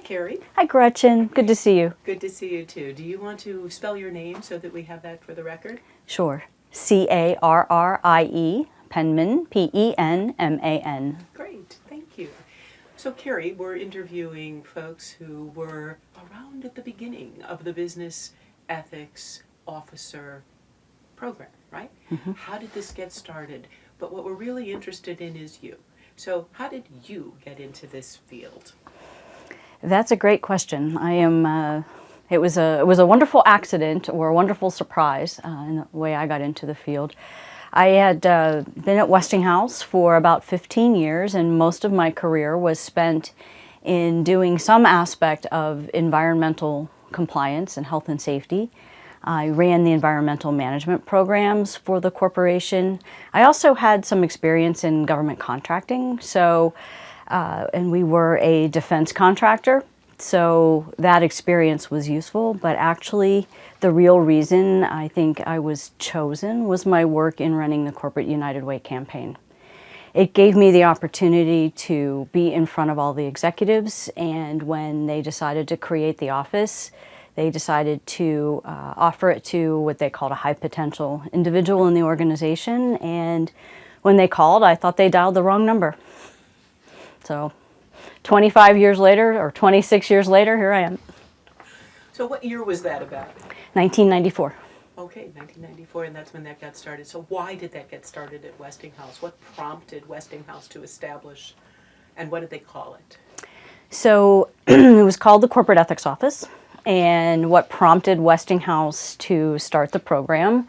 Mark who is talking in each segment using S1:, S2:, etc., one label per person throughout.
S1: Carrie.
S2: Hi, Gretchen. Good to see you.
S1: Good to see you too. Do you want to spell your name so that we have that for the record?
S2: Sure. Carrie, Penman, Penman.
S1: Great, thank you. So Carrie, we're interviewing folks who were around at the beginning of the Business Ethics Officer program, right?
S2: Mm-hmm.
S1: How did this get started? But what we're really interested in is you. So how did you get into this field?
S2: That's a great question. It was a wonderful accident or a wonderful surprise in the way I got into the field. I had been at Westinghouse for about 15 years, and most of my career was spent in doing some aspect of environmental compliance and health and safety. I ran the environmental management programs for the corporation. I also had some experience in government contracting, and we were a defense contractor, so that experience was useful. But actually, the real reason I think I was chosen was my work in running the Corporate United Way campaign. It gave me the opportunity to be in front of all the executives, and when they decided to create the office, they decided to offer it to what they called a high potential individual in the organization. And when they called, I thought they dialed the wrong number. So 25 years later, or 26 years later, here I am.
S1: So what year was that about?
S2: 1994.
S1: Okay, 1994, and that's when that got started. So why did that get started at Westinghouse? What prompted Westinghouse to establish, and what did they call it?
S2: So it was called the Corporate Ethics Office, and what prompted Westinghouse to start the program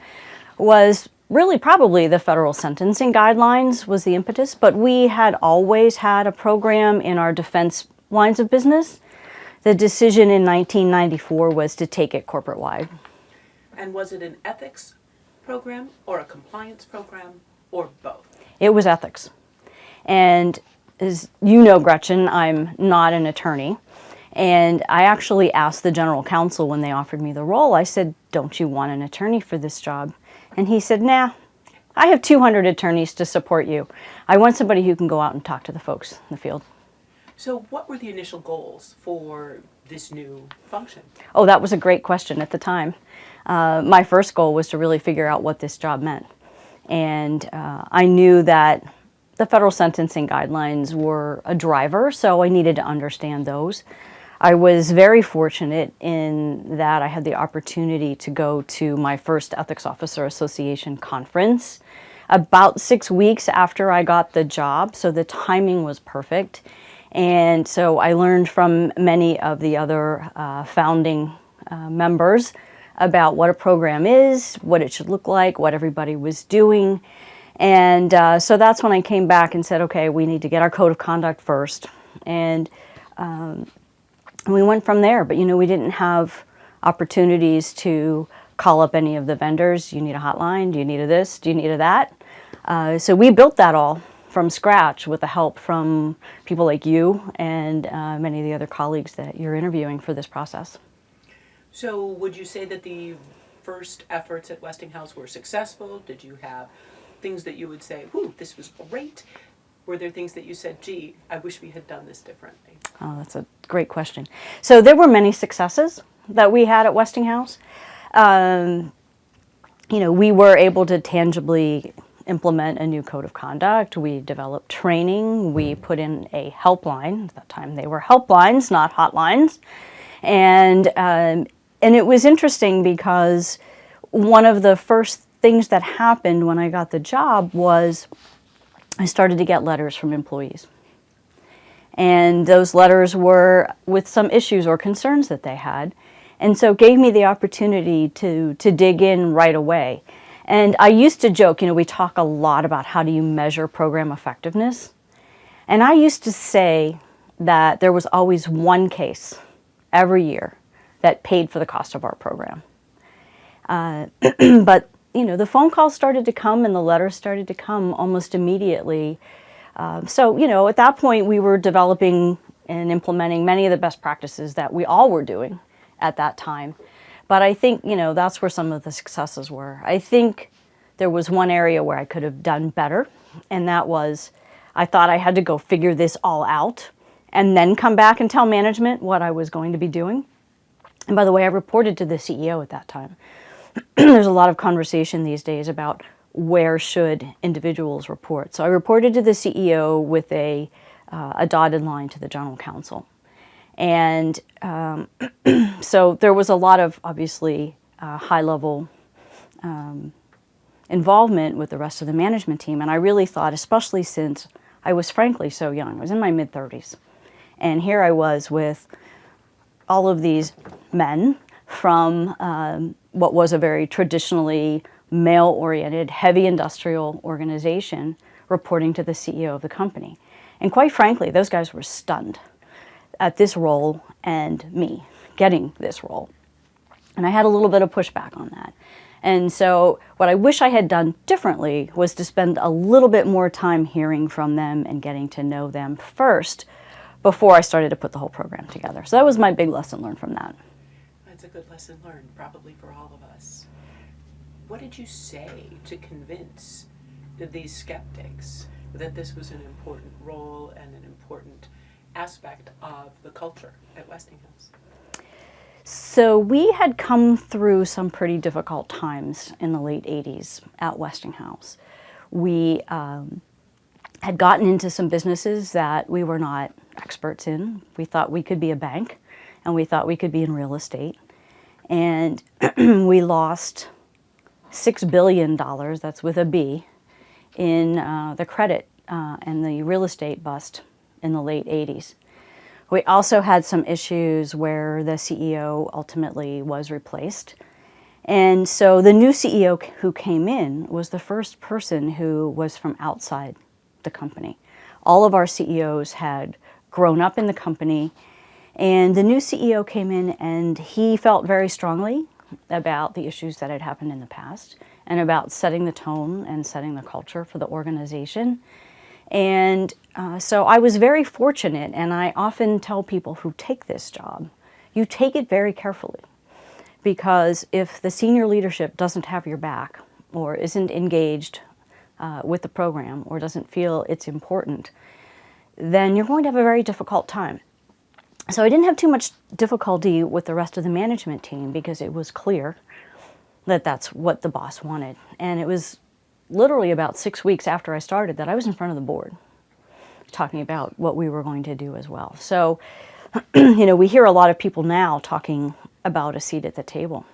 S2: was really probably the federal sentencing guidelines was the impetus, but we had always had a program in our defense lines of business. The decision in 1994 was to take it corporate-wide.
S1: And was it an ethics program or a compliance program or both?
S2: It was ethics. And as you know, Gretchen, I'm not an attorney. And I actually asked the general counsel when they offered me the role, I said, "Don't you want an attorney for this job?" And he said, "Nah, I have 200 attorneys to support you. I want somebody who can go out and talk to the folks in the field."
S1: So what were the initial goals for this new function?
S2: Oh, that was a great question at the time. My first goal was to really figure out what this job meant. And I knew that the federal sentencing guidelines were a driver, so I needed to understand those. I was very fortunate in that I had the opportunity to go to my first Ethics Officer Association conference about 6 weeks after I got the job, so the timing was perfect. And so I learned from many of the other founding members about what a program is, what it should look like, what everybody was doing. And so that's when I came back and said, okay, we need to get our code of conduct first. And we went from there. But, we didn't have opportunities to call up any of the vendors. Do you need a hotline? Do you need a this? Do you need a that? So we built that all from scratch with the help from people like you and many of the other colleagues that you're interviewing for this process.
S1: So would you say that the first efforts at Westinghouse were successful? Did you have things that you would say, "Ooh, this was great"? Were there things that you said, "Gee, I wish we had done this differently"?
S2: Oh, that's a great question. So there were many successes that we had at Westinghouse. We were able to tangibly implement a new code of conduct. We developed training. We put in a helpline. At that time, they were helplines, not hotlines. And it was interesting because one of the first things that happened when I got the job was I started to get letters from employees. And those letters were with some issues or concerns that they had. And so it gave me the opportunity to dig in right away. And I used to joke, we talk a lot about how do you measure program effectiveness. And I used to say that there was always one case every year that paid for the cost of our program. But, the phone calls started to come and the letters started to come almost immediately. So, at that point, we were developing and implementing many of the best practices that we all were doing at that time. But I think, that's where some of the successes were. I think there was one area where I could have done better, and that was I thought I had to go figure this all out and then come back and tell management what I was going to be doing. And by the way, I reported to the CEO at that time. There's a lot of conversation these days about where should individuals report. So I reported to the CEO with a dotted line to the general counsel. And so there was a lot of, obviously, high-level involvement with the rest of the management team. And I really thought, especially since I was frankly so young, I was in my mid-30s, and here I was with all of these men from what was a very traditionally male-oriented, heavy industrial organization reporting to the CEO of the company. And quite frankly, those guys were stunned at this role and me getting this role. And I had a little bit of pushback on that. And so what I wish I had done differently was to spend a little bit more time hearing from them and getting to know them first before I started to put the whole program together. So that was my big lesson learned from that.
S1: That's a good lesson learned, probably for all of us. What did you say to convince these skeptics that this was an important role and an important aspect of the culture at Westinghouse?
S2: So we had come through some pretty difficult times in the late 80s at Westinghouse. We had gotten into some businesses that we were not experts in. We thought we could be a bank, and we thought we could be in real estate. And we lost $6 billion, that's with a B, in the credit and the real estate bust in the late 80s. We also had some issues where the CEO ultimately was replaced. And so the new CEO who came in was the first person who was from outside the company. All of our CEOs had grown up in the company, and the new CEO came in and he felt very strongly about the issues that had happened in the past and about setting the tone and setting the culture for the organization. And so I was very fortunate, and I often tell people who take this job, you take it very carefully, because if the senior leadership doesn't have your back or isn't engaged with the program or doesn't feel it's important, then you're going to have a very difficult time. So I didn't have too much difficulty with the rest of the management team because it was clear that that's what the boss wanted. And it was literally about 6 weeks after I started that I was in front of the board talking about what we were going to do as well. So, we hear a lot of people now talking about a seat at the table,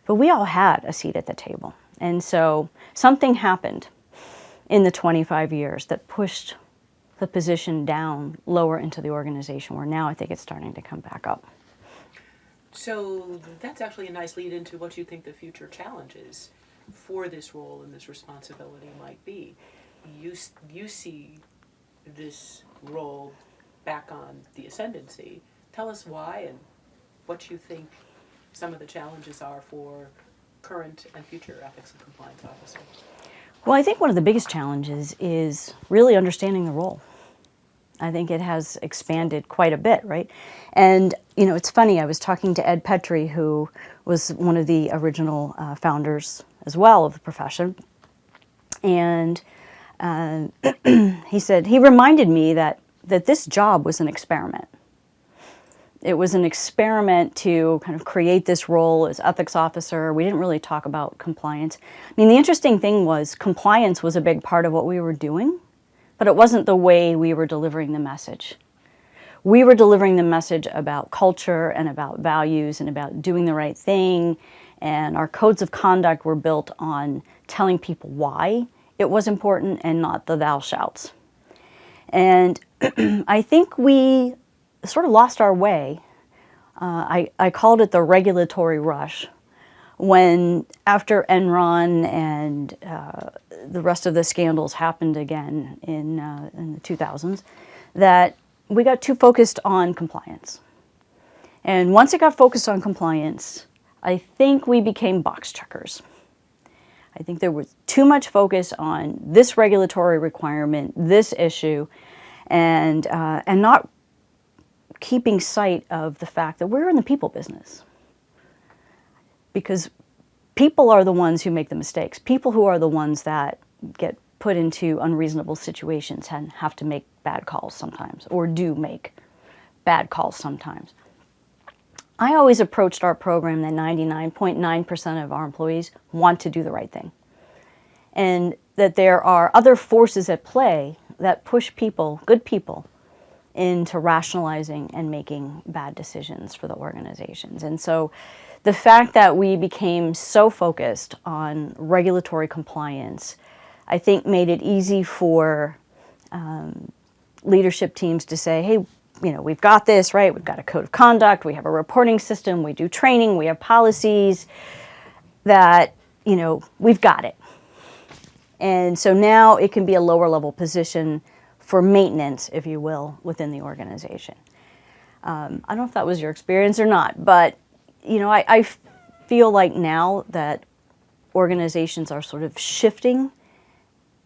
S2: but we all had a seat at the table. And so something happened in the 25 years that pushed the position down lower into the organization, where now I think it's starting to come back up.
S1: So that's actually a nice lead into what you think the future challenges for this role and this responsibility might be. You see this role back on the ascendancy. Tell us why and what you think some of the challenges are for current and future ethics and compliance officers.
S2: Well, I think one of the biggest challenges is really understanding the role. I think it has expanded quite a bit, right? And, it's funny, I was talking to Ed Petrie, who was one of the original founders as well of the profession. And he reminded me that this job was an experiment. It was an experiment to kind of create this role as ethics officer. We didn't really talk about compliance. I mean, the interesting thing was compliance was a big part of what we were doing, but it wasn't the way we were delivering the message. We were delivering the message about culture and about values and about doing the right thing, and our codes of conduct were built on telling people why it was important and not the thou shouts. And I think we sort of lost our way. I called it the regulatory rush, when after Enron and the rest of the scandals happened again in the 2000s, that we got too focused on compliance. And once it got focused on compliance, I think we became box checkers. I think there was too much focus on this regulatory requirement, this issue, and not keeping sight of the fact that we're in the people business. Because people are the ones who make the mistakes. People who are the ones that get put into unreasonable situations and have to make bad calls sometimes, or do make bad calls sometimes. I always approached our program that 99.9% of our employees want to do the right thing, and that there are other forces at play that push people, good people, into rationalizing and making bad decisions for the organizations. And so the fact that we became so focused on regulatory compliance, I think made it easy for leadership teams to say, hey, we've got this, right? We've got a code of conduct, we have a reporting system, we do training, we have policies that, we've got it. And so now it can be a lower level position for maintenance, if you will, within the organization. I don't know if that was your experience or not, but I feel like now that organizations are sort of shifting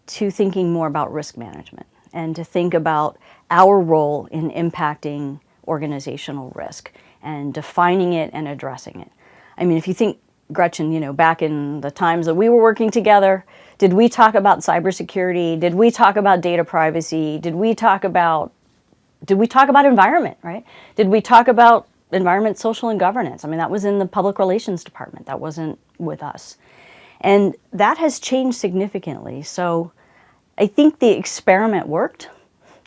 S2: to thinking more about risk management and to think about our role in impacting organizational risk and defining it and addressing it. I mean, if you think, Gretchen, back in the times that we were working together, did we talk about cybersecurity? Did we talk about data privacy? Did we talk about environment, right? Did we talk about environment, social, and governance? I mean, that was in the public relations department. That wasn't with us. And that has changed significantly. So I think the experiment worked.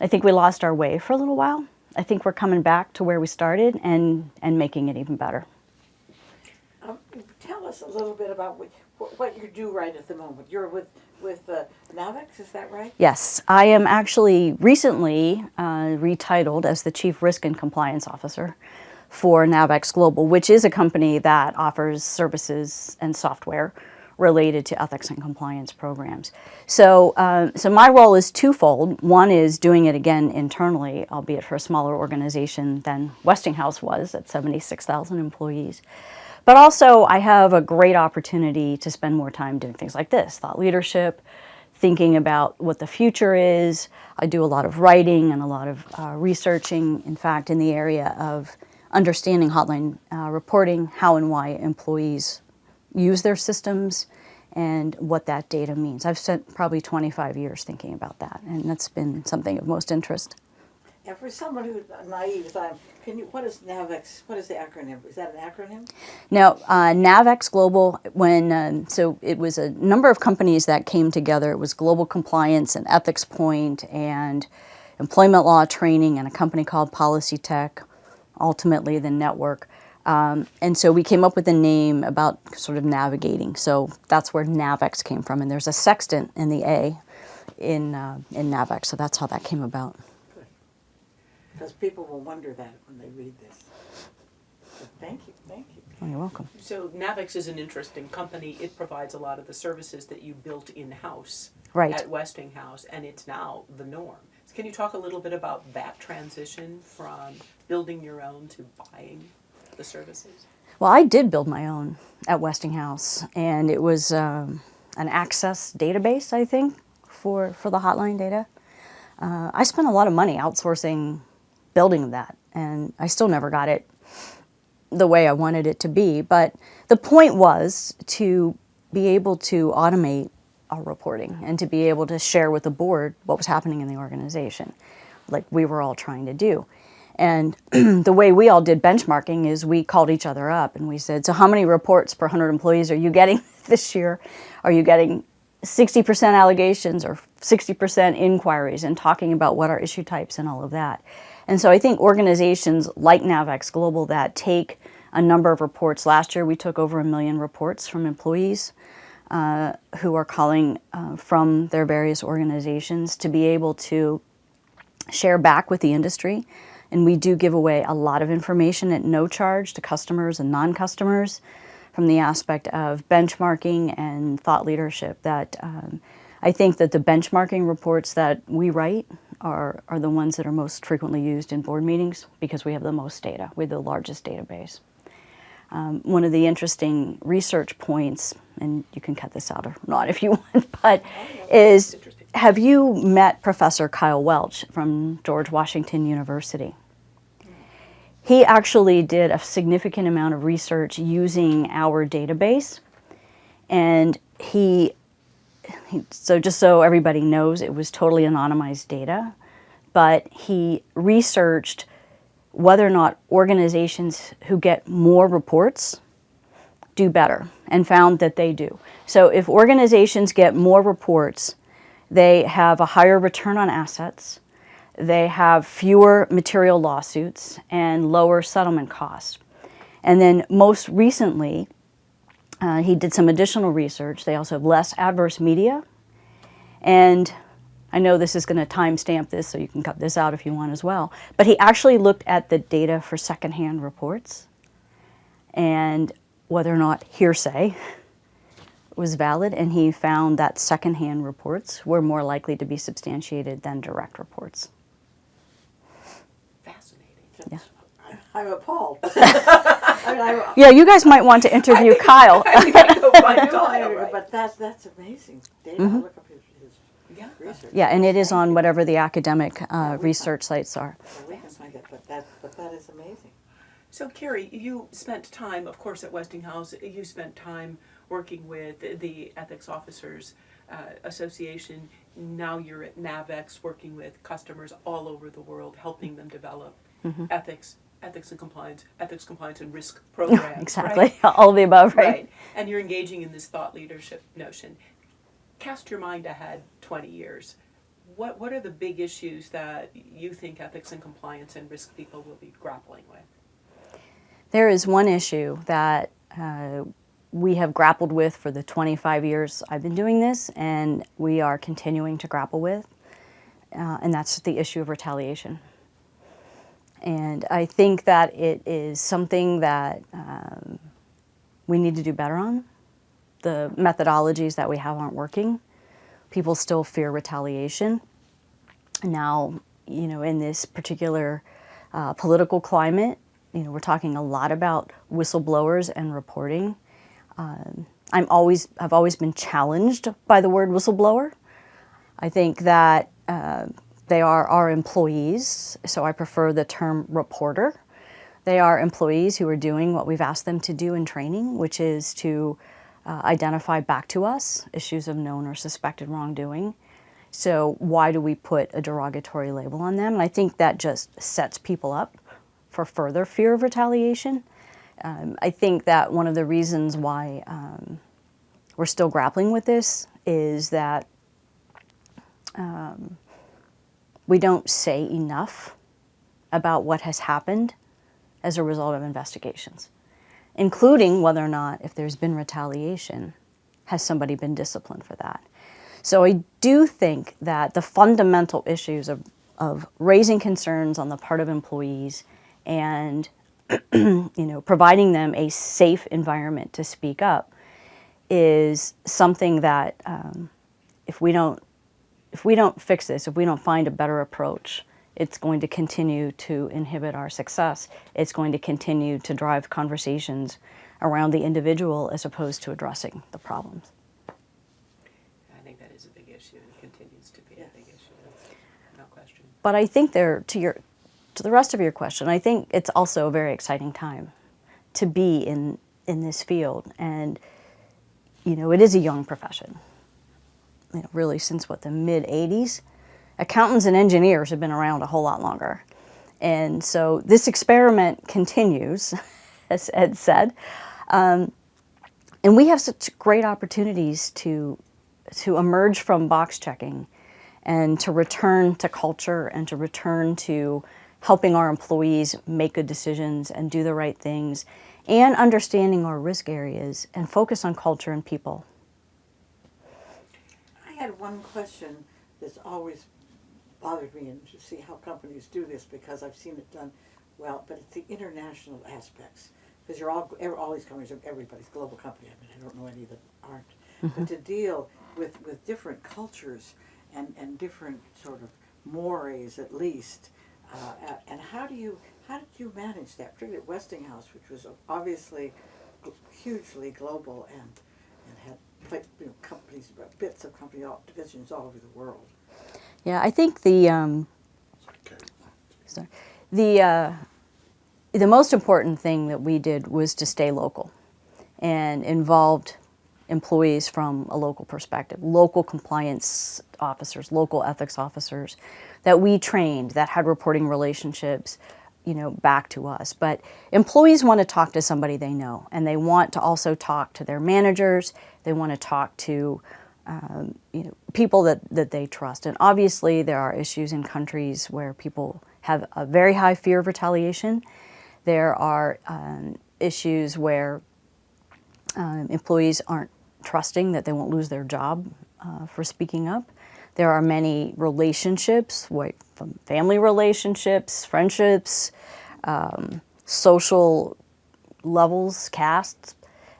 S2: I think we lost our way for a little while. I think we're coming back to where we started and making it even better.
S3: Tell us a little bit about what you do right at the moment. You're with NAVEX, is that right?
S2: Yes, I am actually recently retitled as the Chief Risk and Compliance Officer for NAVEX Global, which is a company that offers services and software related to ethics and compliance programs. So my role is twofold. One is doing it again internally, albeit for a smaller organization than Westinghouse was at 76,000 employees. But also I have a great opportunity to spend more time doing things like this, thought leadership, thinking about what the future is. I do a lot of writing and a lot of researching, in fact, in the area of understanding hotline reporting, how and why employees use their systems, and what that data means. I've spent probably 25 years thinking about that, and that's been something of most interest.
S3: And for someone who's naive as I am, what is NAVEX? What is the acronym? Is that an acronym?
S2: Now, NAVEX Global, so it was a number of companies that came together. It was Global Compliance and Ethics Point and Employment Law Training and a company called Policy Tech, ultimately the network. And so we came up with a name about sort of navigating. So that's where NAVEX came from. And there's a sextant in the A in NAVEX. So that's how that came about.
S3: Good. Because people will wonder that when they read this. So thank you.
S2: Oh, you're welcome.
S1: So NAVEX is an interesting company. It provides a lot of the services that you built in-house at Westinghouse, and it's now the norm. So can you talk a little bit about that transition from building your own to buying the services?
S2: Well, I did build my own at Westinghouse, and it was an access database, I think, for the hotline data. I spent a lot of money outsourcing building that, and I still never got it the way I wanted it to be. But the point was to be able to automate our reporting and to be able to share with the board what was happening in the organization, like we were all trying to do. And the way we all did benchmarking is we called each other up and we said, so how many reports per 100 employees are you getting this year? Are you getting 60% allegations or 60% inquiries, and talking about what are issue types and all of that. And so I think organizations like NAVEX Global that take a number of reports. Last year we took over 1 million reports from employees who are calling from their various organizations to be able to share back with the industry. And we do give away a lot of information at no charge to customers and non-customers from the aspect of benchmarking and thought leadership. That I think that the benchmarking reports that we write are the ones that are most frequently used in board meetings because we have the most data. We have the largest database. One of the interesting research points, and you can cut this out or not if you want, but is, have you met Professor Kyle Welch from George Washington University? He actually did a significant amount of research using our database, and so just so everybody knows, it was totally anonymized data, but he researched whether or not organizations who get more reports do better, and found that they do. So if organizations get more reports, they have a higher return on assets, they have fewer material lawsuits, and lower settlement costs. And then most recently, he did some additional research. They also have less adverse media. And I know this is going to timestamp this, so you can cut this out if you want as well. But he actually looked at the data for secondhand reports and whether or not hearsay was valid. And he found that secondhand reports were more likely to be substantiated than direct reports.
S1: Fascinating.
S2: Yeah.
S3: I'm appalled. I
S2: Yeah, you guys might want to interview Kyle.
S1: I think I go find
S3: know,
S1: Kyle, right?
S3: but that's amazing. Data, I'll look up his
S1: Yeah.
S3: research.
S2: Yeah, and it is on whatever the academic research sites are.
S3: So we can find it, but that is amazing.
S1: So Carrie, you spent time, of course, at Westinghouse. You spent time working with the Ethics Officers Association. Now you're at NAVEX, working with customers all over the world, helping them develop ethics and compliance and risk programs.
S2: Exactly,
S1: Right?
S2: all of the above, right?
S1: Right. And you're engaging in this thought leadership notion. Cast your mind ahead 20 years. What are the big issues that you think ethics and compliance and risk people will be grappling with?
S2: There is one issue that we have grappled with for the 25 years I've been doing this, and we are continuing to grapple with, and that's the issue of retaliation. And I think that it is something that we need to do better on. The methodologies that we have aren't working. People still fear retaliation. Now, you know, in this particular political climate, you know, we're talking a lot about whistleblowers and reporting. I've always been challenged by the word whistleblower. I think that they are our employees, so I prefer the term reporter. They are employees who are doing what we've asked them to do in training, which is to identify back to us issues of known or suspected wrongdoing. So why do we put a derogatory label on them? And I think that just sets people up for further fear of retaliation. I think that one of the reasons why we're still grappling with this is that we don't say enough about what has happened as a result of investigations, including whether or not, if there's been retaliation, has somebody been disciplined for that. So I do think that the fundamental issues of raising concerns on the part of employees and you know, providing them a safe environment to speak up is something that if we don't fix this, if we don't find a better approach, it's going to continue to inhibit our success. It's going to continue to drive conversations around the individual as opposed to addressing the problems.
S1: I think that is a big issue and continues to be a big issue. That's no question.
S2: But I think to the rest of your question, I think it's also a very exciting time to be in this field. And, you know, it is a young profession. You know, really since the mid-'80s. Accountants and engineers have been around a whole lot longer. And so this experiment continues, as Ed said. And we have such great opportunities to emerge from box checking and to return to culture and to return to helping our employees make good decisions and do the right things and understanding our risk areas and focus on culture and people.
S3: I had one question that's always bothered me, and to see how companies do this, because I've seen it done well, but it's the international aspects. Because all these companies, everybody's a global company. I mean, I don't know any that aren't. But to deal with different cultures and different sort of mores, at least, and how did you manage that, particularly at Westinghouse, which was obviously hugely global and had companies, bits of company divisions all over the world.
S2: Yeah, I think the most important thing that we did was to stay local and involved employees from a local perspective, local compliance officers, local ethics officers that we trained that had reporting relationships back to us. But employees want to talk to somebody they know, and they want to also talk to their managers. They want to talk to people that they trust. And obviously there are issues in countries where people have a very high fear of retaliation. There are issues where employees aren't trusting that they won't lose their job for speaking up. There are many relationships, from family relationships, friendships, social levels, castes,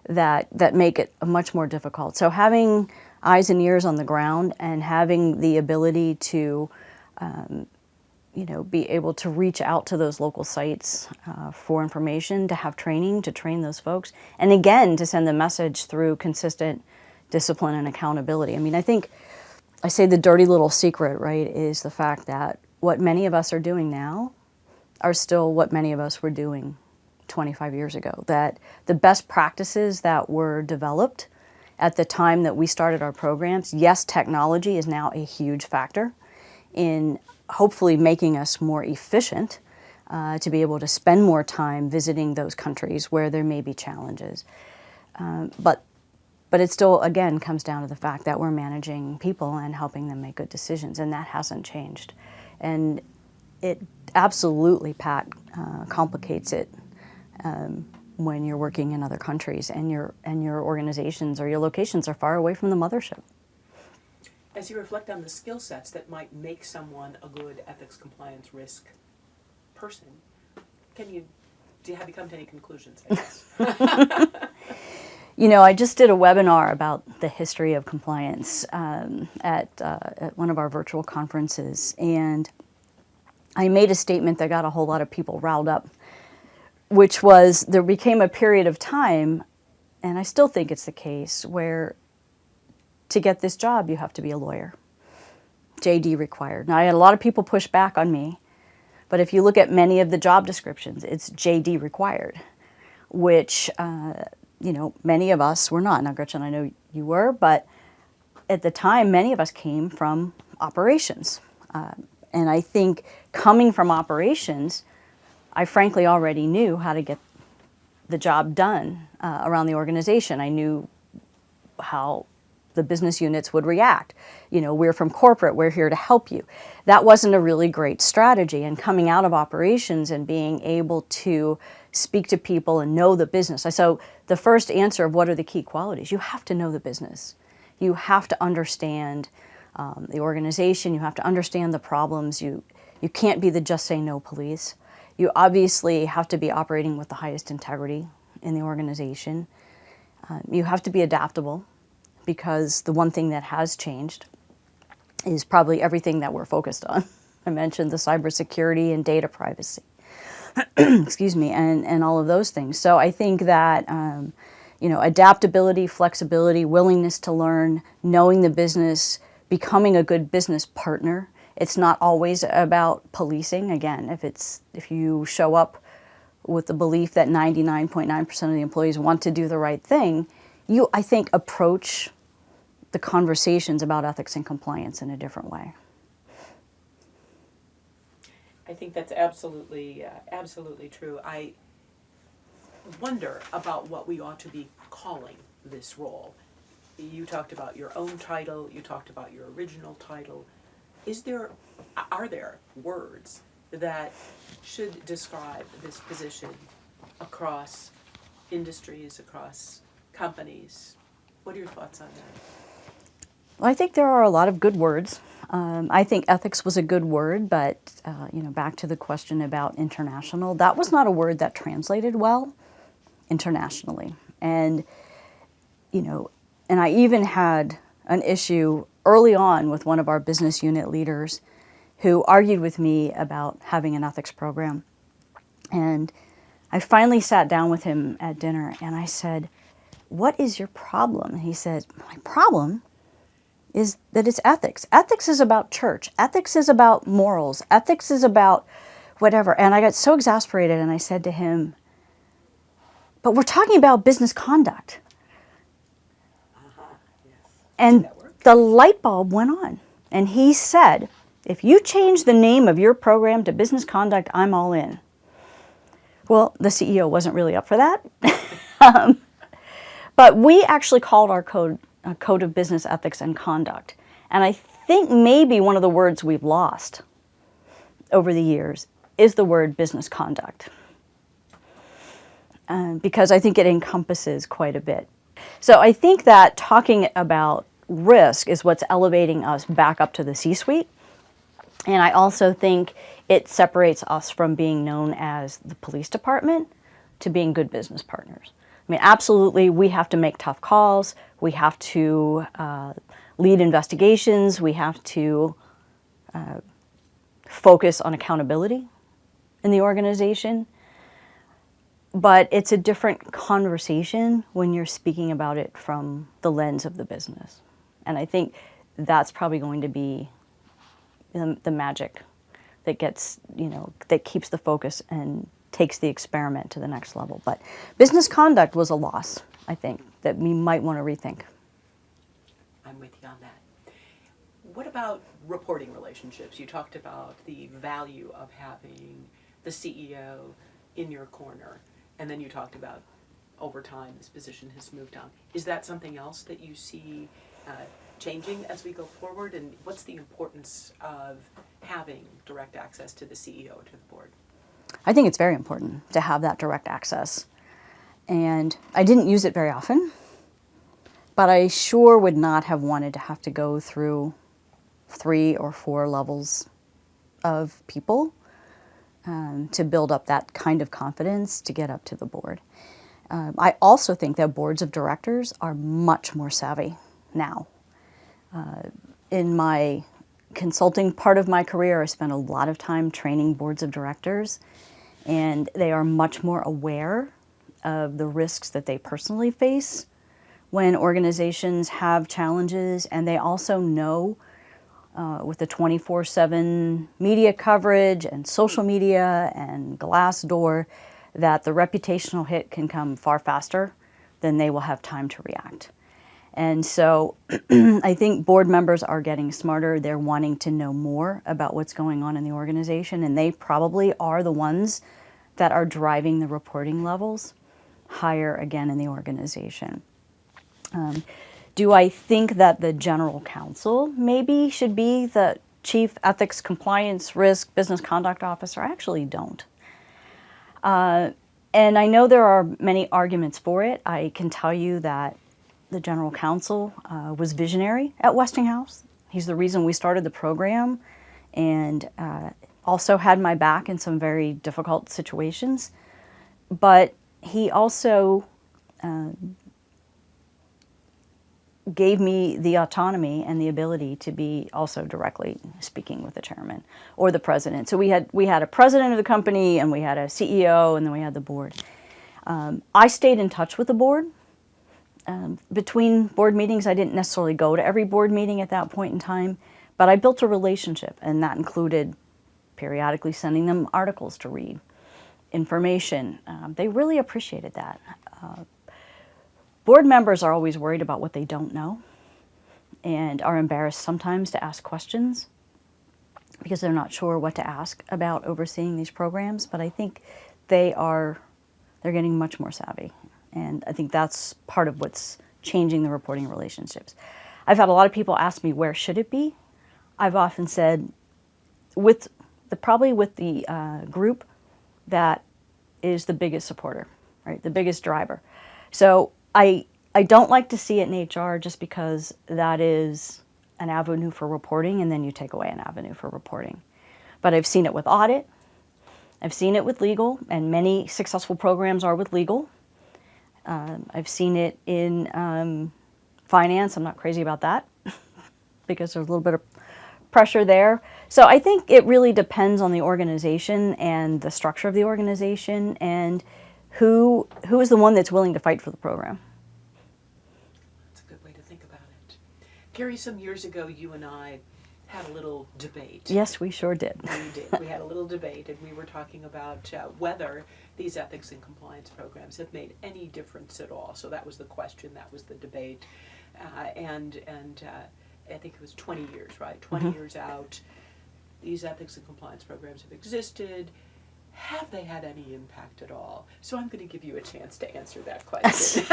S2: that make it much more difficult. So having eyes and ears on the ground and having the ability to be able to reach out to those local sites for information, to have training, to train those folks, and again, to send the message through consistent discipline and accountability. I mean, I think I say the dirty little secret, right, is the fact that what many of us are doing now are still what many of us were doing 25 years ago. That the best practices that were developed at the time that we started our programs, yes, technology is now a huge factor in hopefully making us more efficient to be able to spend more time visiting those countries where there may be challenges. But it still, again, comes down to the fact that we're managing people and helping them make good decisions, and that hasn't changed. And it absolutely, Pat, complicates it when you're working in other countries and your organizations or your locations are far away from the mothership.
S1: As you reflect on the skill sets that might make someone a good ethics compliance risk person, have you come to any conclusions, I guess?
S2: I just did a webinar about the history of compliance at one of our virtual conferences, and I made a statement that got a whole lot of people riled up, which was there became a period of time, and I still think it's the case, where to get this job you have to be a lawyer. JD required. Now, I had a lot of people push back on me, but if you look at many of the job descriptions, it's JD required, which many of us were not. Now, Gretchen, I know you were, but at the time, many of us came from operations. And I think coming from operations, I frankly already knew how to get the job done around the organization. I knew how the business units would react. We're from corporate, we're here to help you. That wasn't a really great strategy. And coming out of operations and being able to speak to people and know the business. So the first answer of what are the key qualities, you have to know the business. You have to understand the organization. You have to understand the problems. You can't be the just say no police. You obviously have to be operating with the highest integrity in the organization. You have to be adaptable, because the one thing that has changed is probably everything that we're focused on. I mentioned the cybersecurity and data privacy. Excuse me, and all of those things. So I think that adaptability, flexibility, willingness to learn, knowing the business, becoming a good business partner. It's not always about policing. Again, if you show up with the belief that 99.9% of the employees want to do the right thing, you, I think, approach the conversations about ethics and compliance in a different way.
S1: I think that's absolutely true. I wonder about what we ought to be calling this role. You talked about your own title. You talked about your original title. Are there words that should describe this position across industries, across companies? What are your thoughts on that?
S2: Well, I think there are a lot of good words. I think ethics was a good word, but back to the question about international, that was not a word that translated well internationally. And I even had an issue early on with one of our business unit leaders who argued with me about having an ethics program. And I finally sat down with him at dinner and I said, "What is your problem?" And he said, "My problem is that it's ethics. Ethics is about church. Ethics is about morals. Ethics is about whatever." And I got so exasperated and I said to him, "But we're talking about business conduct."
S3: Yes.
S2: And the light bulb went on. And he said, "If you change the name of your program to business conduct, I'm all in." Well, the CEO wasn't really up for that. But we actually called our code a Code of Business Ethics and Conduct. And I think maybe one of the words we've lost over the years is the word business conduct. Because I think it encompasses quite a bit. So I think that talking about risk is what's elevating us back up to the C-suite. And I also think it separates us from being known as the police department to being good business partners. I mean, absolutely, we have to make tough calls. We have to lead investigations. We have to focus on accountability in the organization. But it's a different conversation when you're speaking about it from the lens of the business. And I think that's probably going to be the magic that gets, that keeps the focus and takes the experiment to the next level. But business conduct was a loss, I think, that we might want to rethink.
S1: I'm with you on that. What about reporting relationships? You talked about the value of having the CEO in your corner, and then you talked about over time this position has moved on. Is that something else that you see changing as we go forward, and what's the importance of having direct access to the CEO or to the board?
S2: I think it's very important to have that direct access. And I didn't use it very often, but I sure would not have wanted to have to go through 3 or 4 levels of people to build up that kind of confidence to get up to the board. I also think that boards of directors are much more savvy now. In my consulting part of my career, I spent a lot of time training boards of directors, and they are much more aware of the risks that they personally face when organizations have challenges, and they also know with the 24/7 media coverage and social media and Glassdoor that the reputational hit can come far faster than they will have time to react. And so I think board members are getting smarter. They're wanting to know more about what's going on in the organization, and they probably are the ones that are driving the reporting levels higher again in the organization. Do I think that the general counsel maybe should be the chief ethics, compliance, risk, business conduct officer? I actually don't. And I know there are many arguments for it. I can tell you that the general counsel was visionary at Westinghouse. He's the reason we started the program, and also had my back in some very difficult situations. But he also gave me the autonomy and the ability to be also directly speaking with the chairman or the president. So we had a president of the company, and we had a CEO, and then we had the board. I stayed in touch with the board. Between board meetings, I didn't necessarily go to every board meeting at that point in time, but I built a relationship, and that included periodically sending them articles to read, information. They really appreciated that. Board members are always worried about what they don't know and are embarrassed sometimes to ask questions because they're not sure what to ask about overseeing these programs, but I think they're getting much more savvy. And I think that's part of what's changing the reporting relationships. I've had a lot of people ask me, where should it be? I've often said, probably with the group that is the biggest supporter, right? The biggest driver. So I don't like to see it in HR just because that is an avenue for reporting, and then you take away an avenue for reporting. But I've seen it with audit. I've seen it with legal, and many successful programs are with legal. I've seen it in finance. I'm not crazy about that because there's a little bit of pressure there. So I think it really depends on the organization and the structure of the organization and who is the one that's willing to fight for the program.
S1: That's a good way to think about it. Carrie, some years ago, you and I had a little debate.
S2: Yes, we sure did.
S1: We did. We had a little debate, and we were talking about whether these ethics and compliance programs have made any difference at all. So that was the question. That was the debate. And I think it was 20 years, right? 20 years out, these ethics and compliance programs have existed. have they had any impact at all? So I'm going to give you a chance to answer that question.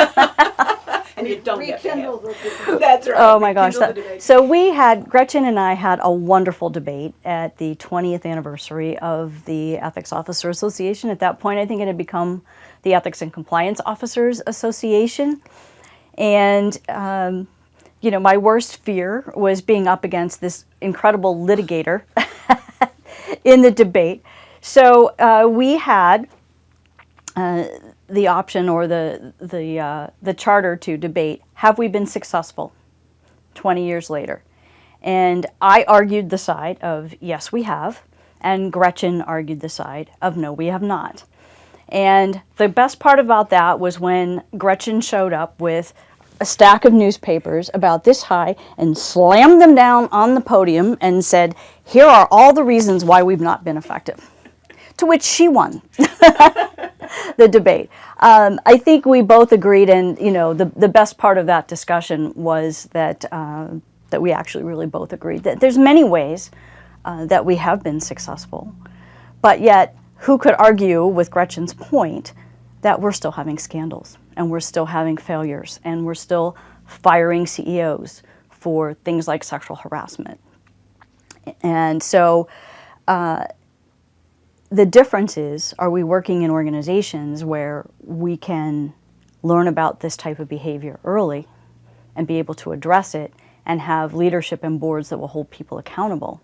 S1: And you don't get to
S3: Rekindle
S1: have.
S3: the debate.
S1: That's right.
S2: Oh my gosh.
S1: Rekindle the debate.
S2: So Gretchen and I had a wonderful debate at the 20th anniversary of the Ethics Officer Association. At that point, I think it had become the Ethics and Compliance Officers Association. And, my worst fear was being up against this incredible litigator in the debate. So we had the option or the charter to debate, have we been successful 20 years later? And I argued the side of yes, we have, and Gretchen argued the side of no, we have not. And the best part about that was when Gretchen showed up with a stack of newspapers about this high and slammed them down on the podium and said, here are all the reasons why we've not been effective. To which she won the debate. I think we both agreed, and the best part of that discussion was that that we actually really both agreed that there's many ways that we have been successful, but yet who could argue with Gretchen's point that we're still having scandals and we're still having failures and we're still firing CEOs for things like sexual harassment. And so the difference is, are we working in organizations where we can learn about this type of behavior early and be able to address it and have leadership and boards that will hold people accountable?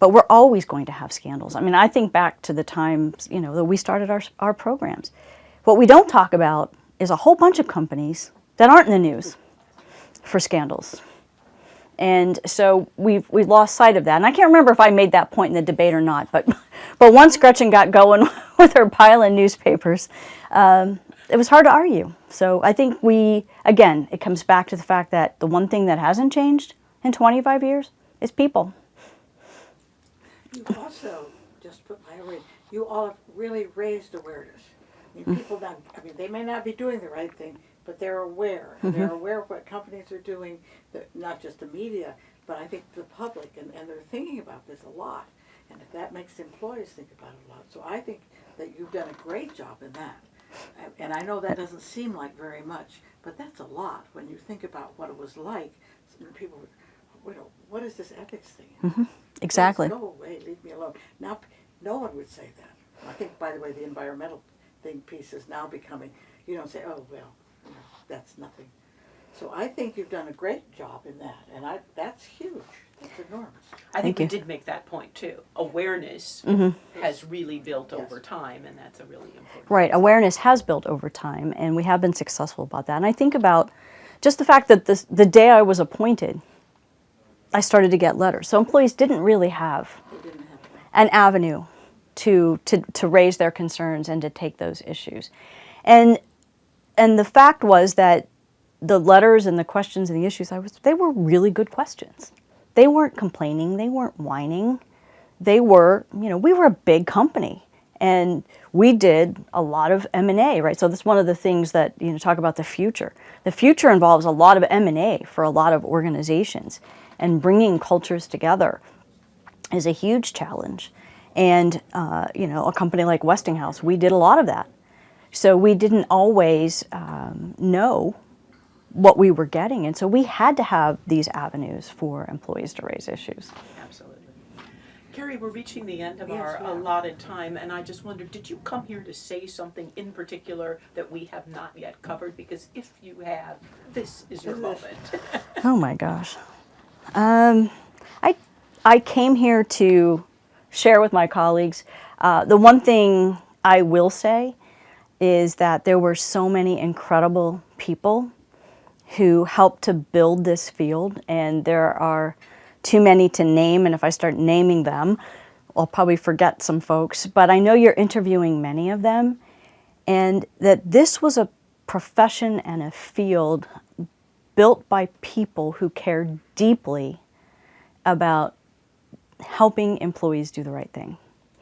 S2: But we're always going to have scandals. I mean, I think back to the times, that we started our programs. What we don't talk about is a whole bunch of companies that aren't in the news for scandals. And so we've lost sight of that. And I can't remember if I made that point in the debate or not, but once Gretchen got going with her pile of newspapers, it was hard to argue. So I think it comes back to the fact that the one thing that hasn't changed in 25 years is people.
S3: You also, just put my word, you all have really raised awareness. I mean, people now, they may not be doing the right thing, but they're aware. And they're aware of what companies are doing, not just the media, but I think the public, and they're thinking about this a lot. And if that makes employees think about it a lot. So I think that you've done a great job in that. And I know that doesn't seem like very much, but that's a lot when you think about what it was like. People would, what is this ethics thing?
S2: Mm-hmm. Exactly.
S3: Go away, leave me alone. Now, no one would say that. I think, by the way, the environmental piece is now becoming, you don't say, oh, well, that's nothing. So I think you've done a great job in that, and that's huge. That's enormous.
S1: I think
S2: Thank
S1: we
S2: you.
S1: did make that point too. Awareness has really built over time, and that's a really important.
S2: Right, awareness has built over time, and we have been successful about that. And I think about just the fact that the day I was appointed, I started to get letters. So employees didn't really have an avenue to raise their concerns and to take those issues. And the fact was that the letters and the questions and the issues they were really good questions. They weren't complaining, they weren't whining. They were, we were a big company and we did a lot of M&A, right? So that's one of the things that, talk about the future. The future involves a lot of M&A for a lot of organizations, and bringing cultures together is a huge challenge. And, a company like Westinghouse, we did a lot of that. So we didn't always know what we were getting. And so we had to have these avenues for employees to raise issues.
S1: Absolutely. Carrie, we're reaching the end of
S3: Yes,
S1: our
S3: ma'am.
S1: allotted time, and I just wondered, did you come here to say something in particular that we have not yet covered? Because if you have, this is your moment.
S2: Oh my gosh. I came here to share with my colleagues. The one thing I will say is that there were so many incredible people who helped to build this field, and there are too many to name, and if I start naming them, I'll probably forget some folks, but I know you're interviewing many of them, and that this was a profession and a field built by people who cared deeply about helping employees do the right thing.